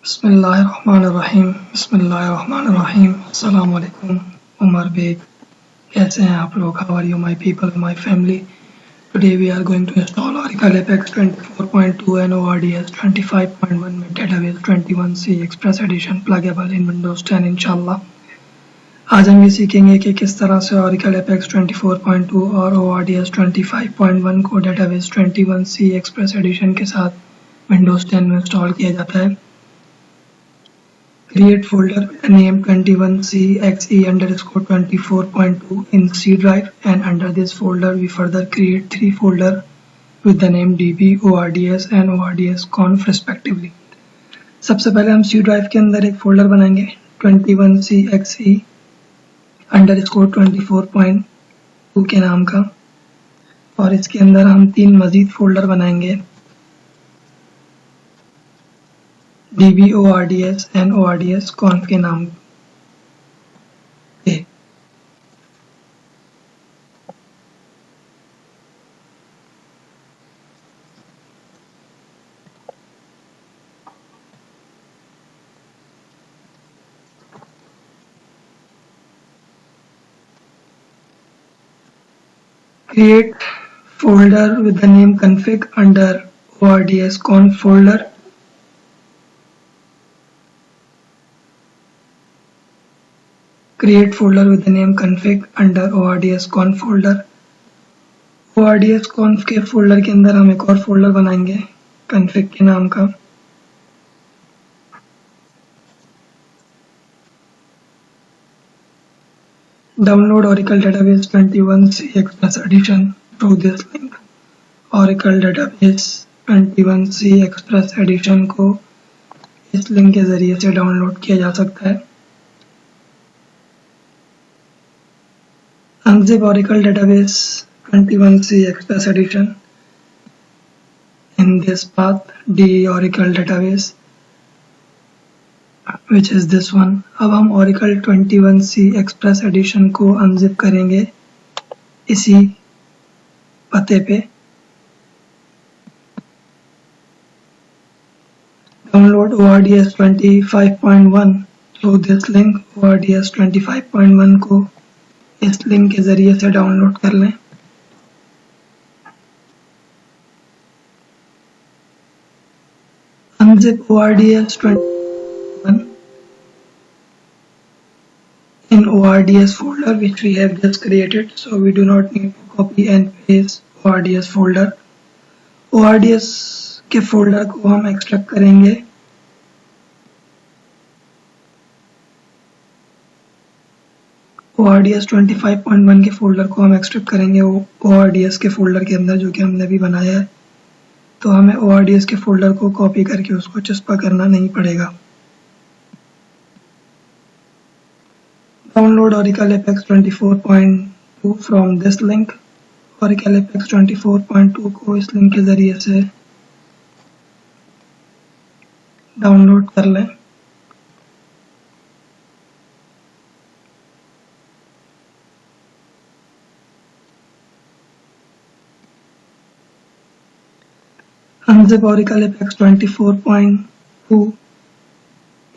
बिस्मिल्लाहिर्रहमानिर्रहीम बिस्मिल्लाहिर्रहमानिर्रहीम अस्सलाम वालेकुम उमर बेग कैसे हैं आप लोग how are you my people my family today we are going to install Oracle Apex 24.2 and ORDS 25.1 with database 21C Express Edition pluggable in Windows 10 इंशाल्लाह। आज हम ये सीखेंगे कि किस तरह से Oracle Apex 24.2 और ORDS 25.1 को database 21C Express Edition के साथ Windows 10 में इंस्टॉल किया जाता है। Create folder name 21CXE_24.2 in C drive, and under this folder we further create 3 folders with the name DB, ORDS and ORDS conf respectively। सबसे पहले हम C drive के अंदर एक फोल्डर बनाएंगे 21CXE_24.2 के नाम का, और इसके अंदर हम 3 मजीद फोल्डर बनाएंगे DB, ORDS and ORDS conf के नाम के। Create folder with the name config under ORDS conf folder। Create folder with the name config under ORDS conf folder। ORDS conf के फोल्डर के अंदर हम एक और फोल्डर बनाएंगे config के नाम का। Download Oracle Database 21C Express Edition through this link। Oracle Database 21C Express Edition को इस लिंक के जरिए से डाउनलोड किया जा सकता है। Unzip Oracle Database 21C Express Edition in this path D Oracle Database, which is this one। अब हम Oracle 21C Express Edition को unzip करेंगे इसी पते पे। Download ORDS 25.1 through this link। ORDS 25.1 को इस लिंक के जरिए से डाउनलोड कर लें। Unzip ORDS 21 in ORDS folder which we have just created, so we do not need to copy and paste ORDS folder। ORDS के फोल्डर को हम एक्सट्रैक्ट करेंगे ORDS 25.1 के फोल्डर को हम एक्सट्रैक्ट करेंगे ORDS के फोल्डर के अंदर जो कि हमने अभी बनाया है। तो हमें ORDS के फोल्डर को कॉपी करके उसको चस्पा करना नहीं पड़ेगा। Download Oracle Apex 24.2 from this link। Oracle Apex 24.2 को इस लिंक के जरिए से डाउनलोड कर लें। Unzip Oracle Apex 24.2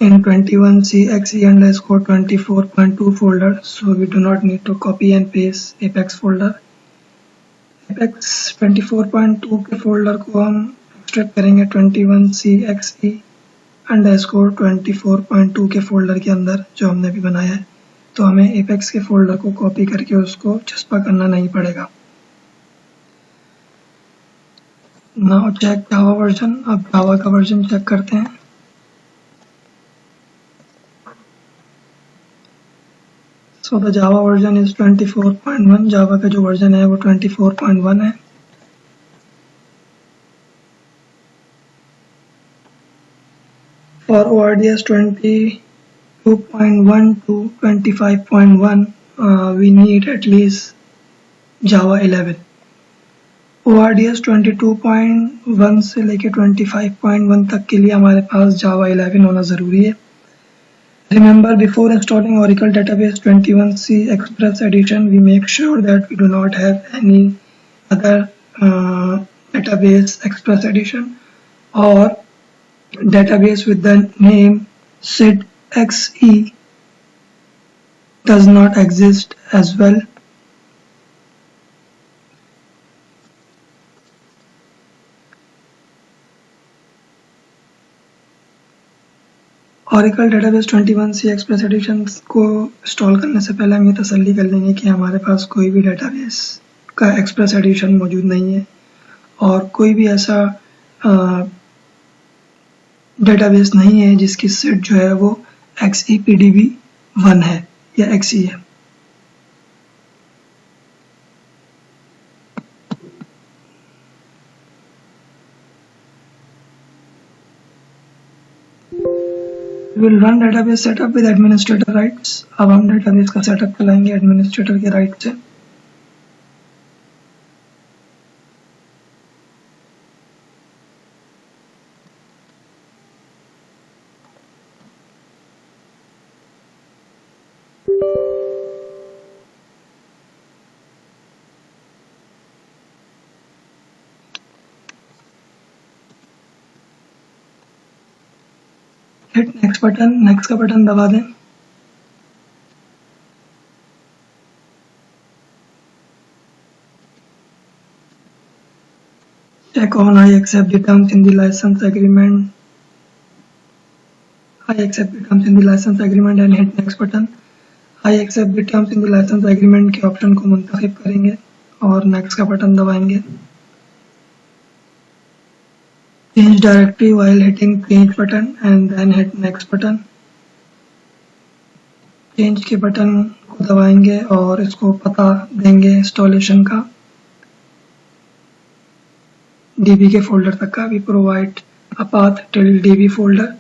in 21CXE_24.2 folder, so we do not need to copy and paste Apex folder। Apex 24.2 के फोल्डर को हम एक्सट्रैक्ट करेंगे 21CXE_24.2 के फोल्डर के अंदर जो हमने अभी बनाया है। तो हमें Apex के फोल्डर को कॉपी करके उसको चस्पा करना नहीं पड़ेगा। Now check Java version। अब Java का वर्जन चेक करते हैं। So the Java version is 24.1। Java का जो वर्जन है वो 24.1 है। For ORDS 22.1 to 25.1 we need at least Java 11। ORDS 22.1 से लेके 25.1 तक के लिए हमारे पास Java 11 होना ज़रूरी है। Remember, before installing Oracle Database 21C Express Edition, we make sure that we do not have any other Database Express Edition or database with the name SIDXE does not exist as well. Oracle Database 21C Express Edition को install करने से पहले हम ये तसल्ली कर लेंगे कि हमारे पास कोई भी डेटाबेस का एक्सप्रेस एडिशन मौजूद नहीं है और कोई भी ऐसा डेटाबेस नहीं है जिसकी सिड जो है वो XEPDB1 है या XE है। We will run database setup with administrator rights। अब हम डेटाबेस का सेटअप चलाएंगे एडमिनिस्ट्रेटर के राइट से। हिट नेक्स्ट बटन, नेक्स्ट का बटन दबा दें। Check on I accept the terms in the license agreement. I accept the terms in the license agreement and hit next button। I accept the terms in the license agreement के option को मुंतखब करेंगे और next का button दबाएंगे। Change directory while hitting change button and then hit next button। change के button को दबाएंगे और इसको पता देंगे इंस्टॉलेशन का DB के फोल्डर तक का। We provide a path till DB folder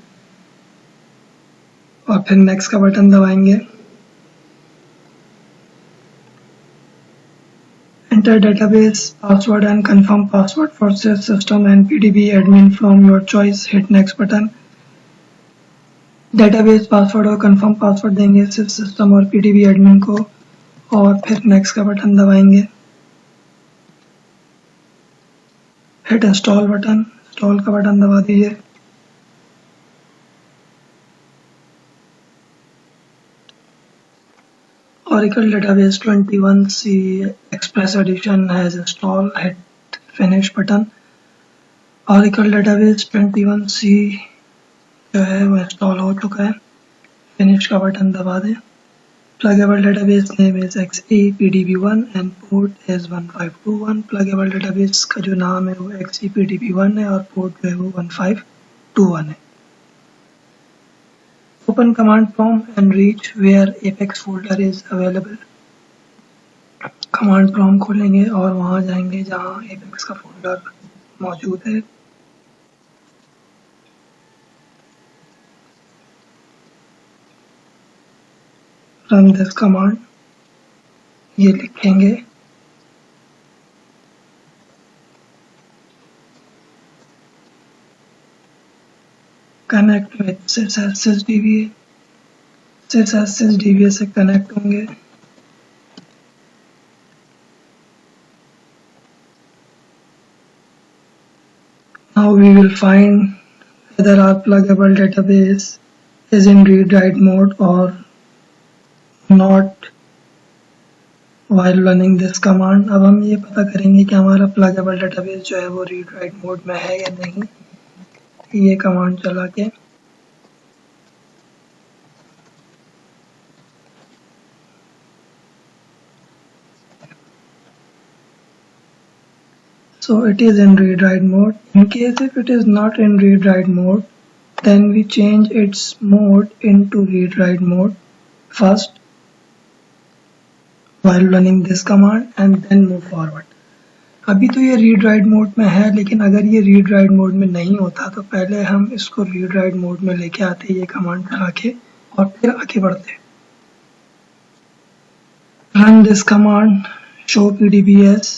और फिर नेक्स्ट का बटन दबाएंगे। Enter database password and confirm password for sys system and PDB admin from your choice। hit next button। database password और confirm password देंगे sys system और PDB admin को और फिर next का बटन दबाएंगे। hit install बटन, install का button दबा दीजिए। Oracle Database 21C Express Edition has installed। hit finish button। Oracle Database 21C जो है वो इंस्टॉल हो चुका है। फिनिश का बटन दबा दें। Pluggable database name is XEPDB1 and port is 1521। Pluggable database का जो नाम है वो XEPDB1 है और पोर्ट जो है वो 1521 है। Open command prompt and reach where Apex folder is available। Command prompt खोलेंगे और वहां जाएंगे जहां Apex का फोल्डर मौजूद है। रन दिस कमांड, ये लिखेंगे कनेक्ट विद sysdba। sysdba से कनेक्ट होंगे। Now we will find whether our pluggable database is in read-write mode or not while running this command। अब हम ये पता करेंगे कि हमारा pluggable database जो है वो read-write mode में है या नहीं, ये कमांड चला के। So it is in read-write mode। In case if it is not in read-write mode, then we change its mode into read-write mode first while running this command and then move forward। अभी तो ये read write mode में है, लेकिन अगर ये read write mode में नहीं होता तो पहले हम इसको रीड राइट मोड में लेके आते ये कमांड चला के और फिर आगे बढ़ते। Run this command show PDBs।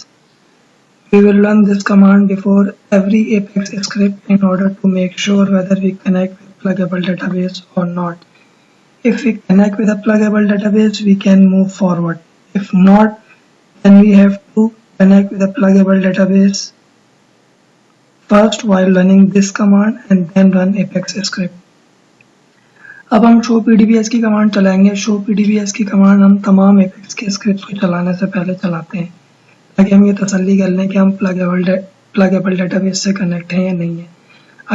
We will run this command before every Apex script in order to make sure whether we connect with pluggable database or not। If we connect with a pluggable database, we can move forward। If not, then we have to connect with a pluggable database first while running this command and then run apex script. अब हम show pdbs की command चलाएंगे. show pdbs की command हम तमाम apex के script को चलाने से पहले चलाते हैं ताकि हम ये तसल्ली कर लें कि हम प्लगेबल डेटाबेस से कनेक्ट हैं या नहीं है.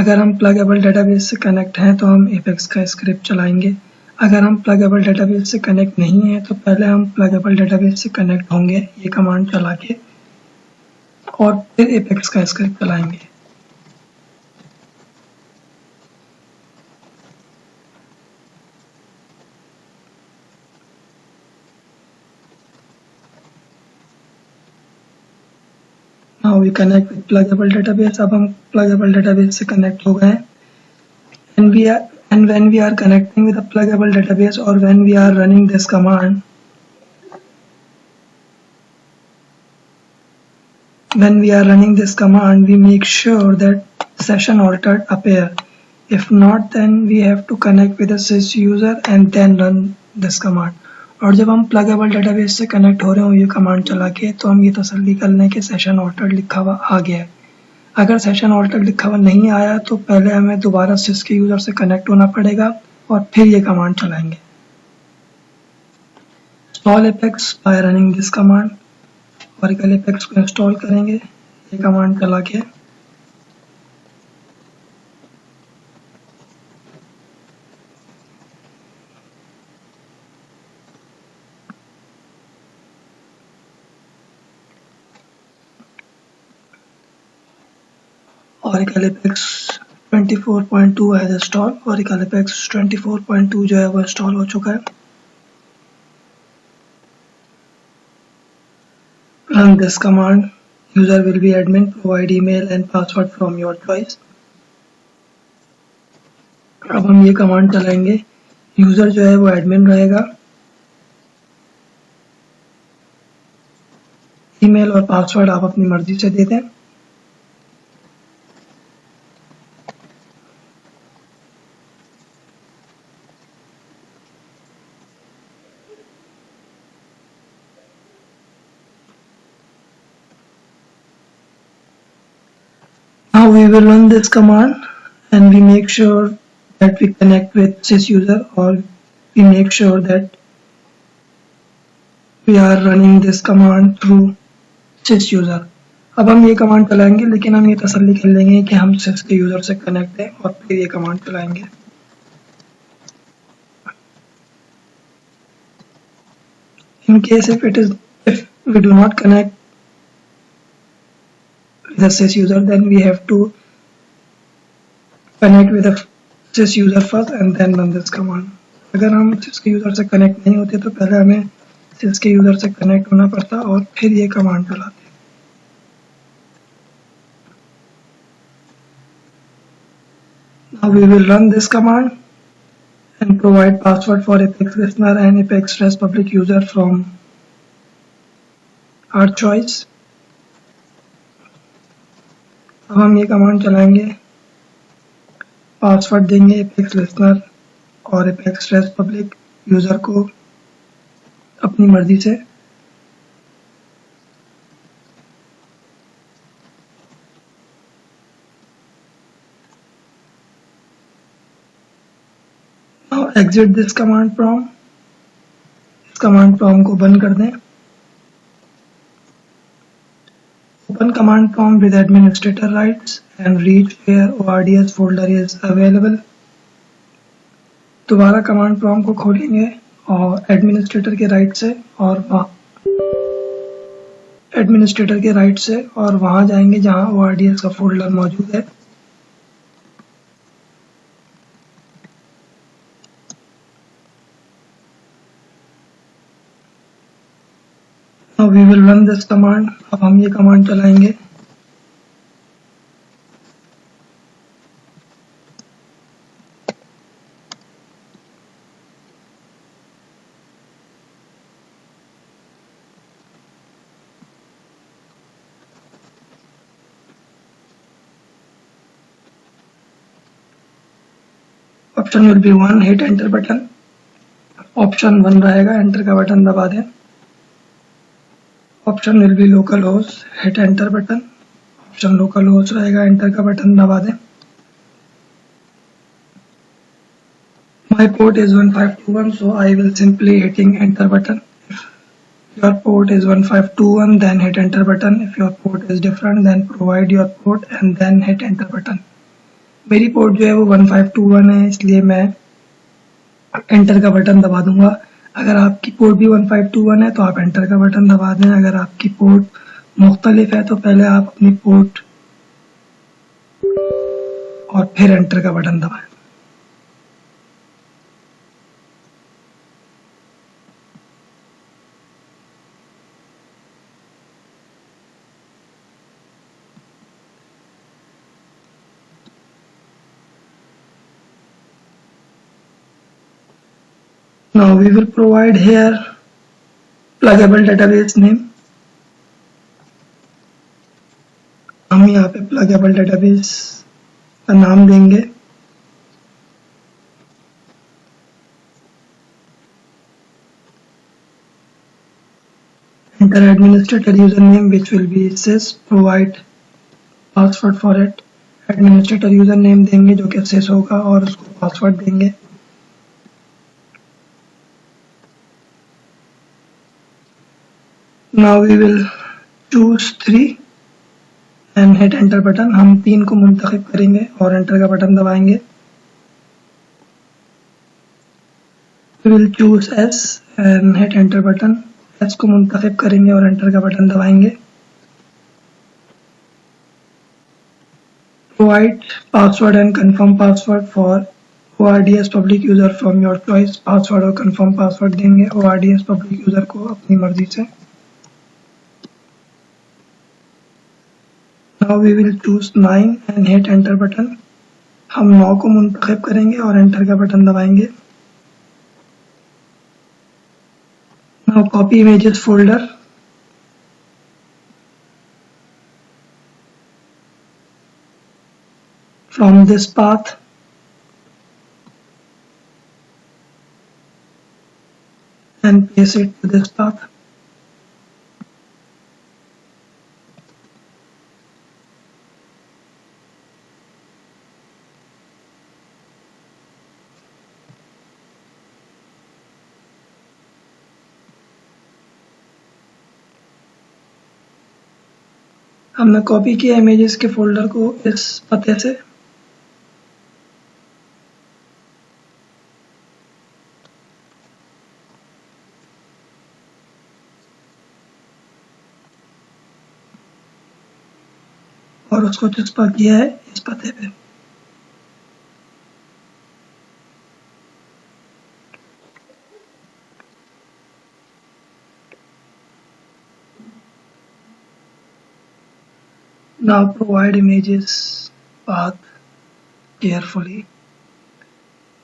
अगर हम प्लगेबल डेटाबेस से कनेक्ट हैं तो हम apex का स्क्रिप्ट चलाएंगे. अगर हम प्लगेबल डेटाबेस से कनेक्ट नहीं है तो पहले हम प्लगेबल डेटाबेस से कनेक्ट होंगे ये कमांड चला के और फिर apex का स्क्रिप्ट चलाएंगे. Now we connect with pluggable database. अब हम pluggable database से connect हो गए. And when we are connecting with a pluggable database or when we are running this command, we make sure that session altered appear. If not, then we have to connect with a sys user and then run this command. और जब हम pluggable database से connect हो रहे हो ये command चला के तो हम ये तसल्ली कर लें कि सेशन ऑल्टर्ड लिखा हुआ आ गया है. अगर सेशन ऑल्टर्ड लिखा हुआ नहीं आया तो पहले हमें दोबारा सिस के यूज़र से कनेक्ट होना पड़ेगा और फिर ये कमांड चलाएंगे. Install apex bye running this command. Oracle apex को इंस्टॉल करेंगे ये कमांड चला के. Oracle Apex 24.2 है इंस्टॉल. Oracle Apex 24.2 जो है वो इंस्टॉल हो चुका है. Run this command. User will be admin. Provide email and password from your choice. अब हम ये कमांड चलाएंगे. यूजर जो है वो एडमिन रहेगा. ईमेल और पासवर्ड आप अपनी मर्जी से दे दें. Now we will run this command and we make sure that we connect with sys user or we make sure that we are running this command through sys user. अब हम ये command चलाएंगे लेकिन हम ये तसल्ली कर लेंगे कि हम sys के यूजर से कनेक्ट हैं और फिर ये कमांड चलाएंगे. In case if we do not connect the sys user, then we have to connect with the sys user first and then run this command. अगर हम sys के यूजर से कनेक्ट नहीं होते तो पहले हमें sys के यूजर से कनेक्ट होना पड़ता और फिर ये कमांड चलाते. Now we will run this command and provide password for Apex listener and Apex REST public user from our choice. अब हम ये कमांड चलाएंगे. पासवर्ड देंगे Apex लिसनर और Apex REST पब्लिक यूज़र को अपनी मर्जी से. Now exit this command prompt. इस कमांड प्रॉम्प्ट को बंद कर दें. Open command prompt with administrator rights and read where ORDS folder is available. दोबारा कमांड प्रॉम्प्ट को खोलेंगे और एडमिनिस्ट्रेटर के राइट से और वहां जाएंगे जहां ORDS का फोल्डर मौजूद है. Now we will run this command. अब हम ये कमांड चलाएंगे. Option will be 1. Hit enter button. Option 1 रहेगा. एंटर का बटन दबा दें. Option will be localhost. Hit enter button. Option local host रहेगा, एंटर का बटन दबा दें। My port is 1521, so I will simply hitting enter button. If your port is 1521, then hit enter button. If your port is different, then provide your port and then hit enter button. मेरी port जो है वो 1521 है, इसलिए मैं enter का button दबा दूंगा। अगर आपकी पोर्ट भी 1521 है तो आप एंटर का बटन दबा दें। अगर आपकी पोर्ट मुख्तलिफ है तो पहले आप अपनी पोर्ट और फिर एंटर का बटन दबाएं। Now we will provide here pluggable database name. हम यहाँ पे pluggable database का नाम देंगे। Enter administrator username which will be sys, provide password for it. administrator username देंगे जो कि sys होगा और उसको password देंगे। Now we will choose 3 and hit enter button. हम 3 को मुंतखब करेंगे और enter का बटन दबाएंगे। We will choose S and hit enter button. S को मुंतखब करेंगे और enter का बटन दबाएंगे। Provide password and confirm password for ORDS public user from your choice. password और confirm password देंगे ORDS public user को अपनी मर्जी से। Now we will choose 9 and hit enter button. हम 9 को मुंतखब करेंगे और enter का बटन दबाएंगे। Now copy images folder. From this path and paste it to this path. हमने कॉपी किया इमेजेस के फोल्डर को इस पते से। और उसको चस्पा किया है इस पते पे। Now provide images path carefully.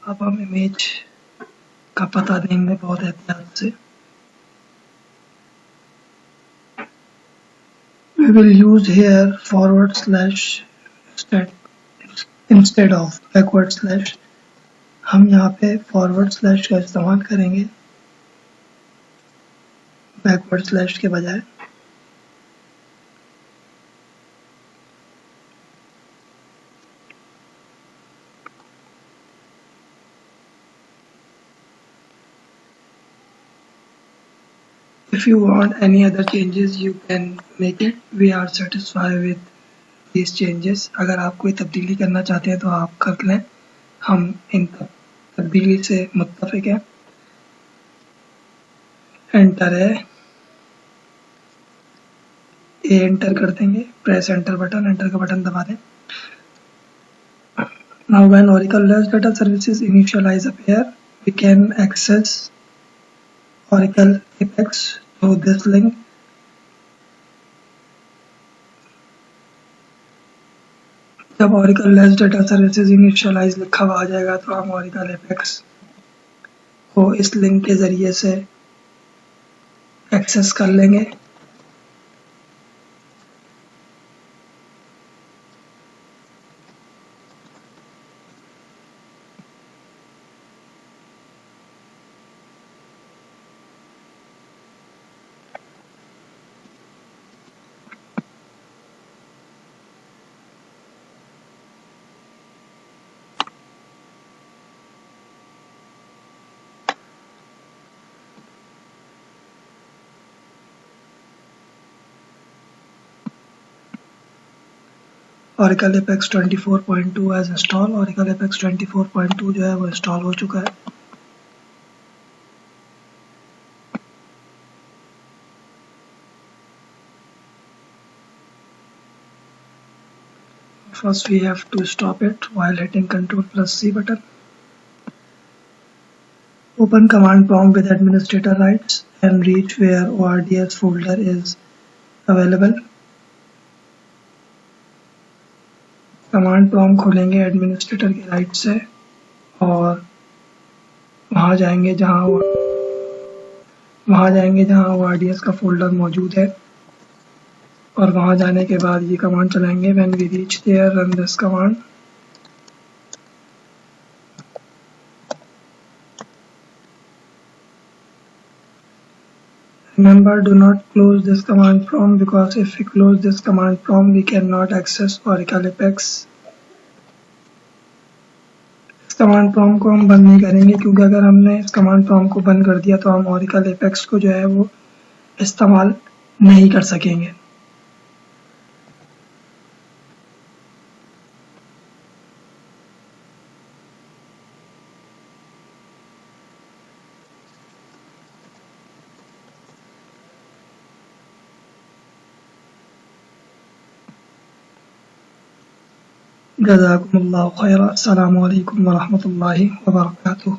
अब हम इमेज का पता देंगे बहुत एहतियात से। We will use here forward slash instead of backward slash. हम यहाँ पे फॉरवर्ड स्लैश का इस्तेमाल करेंगे बैकवर्ड स्लैश के बजाय। If you want any other changes, you can make it. We are satisfied with these changes. अगर आप कोई तब्दीली करना चाहते हैं तो आप कर लें, हम इन तब्दीली से मुत्तफिक हैं। एंटर है, ए एंटर कर देंगे, प्रेस एंटर बटन, एंटर का बटन दबा दें। Now when Oracle REST data services initialize appear, we can access Oracle Apex through this link. जब Oracle REST data services initialize लिखा हुआ आ जाएगा तो हम Oracle Apex को इस लिंक के जरिए से एक्सेस कर लेंगे। Oracle Apex 24.2 as install. Oracle Apex 24.2 जो है वो इंस्टॉल हो चुका है। First we have to stop it while hitting Ctrl+C button. Open command prompt with administrator rights and reach where ORDS folder is available. Command prompt खोलेंगे administrator के right से और वहाँ जाएंगे जहाँ ORDS का फोल्डर मौजूद है और वहाँ जाने के बाद ये कमांड चलाएंगे। When we reach there, run this command. Remember, do not close this command prompt because if we close this command prompt, we cannot access Oracle Apex. इस कमांड प्रॉम्प्ट को हम बंद नहीं करेंगे क्योंकि अगर हमने इस कमांड प्रॉम्प्ट को बंद कर दिया तो हम Oracle Apex को जो है वो इस्तेमाल नहीं कर सकेंगे। जज़ाकुमुल्लाहु खैरा। अस्सलामु अलैकुम व रहमतुल्लाहि व बरकातुहू।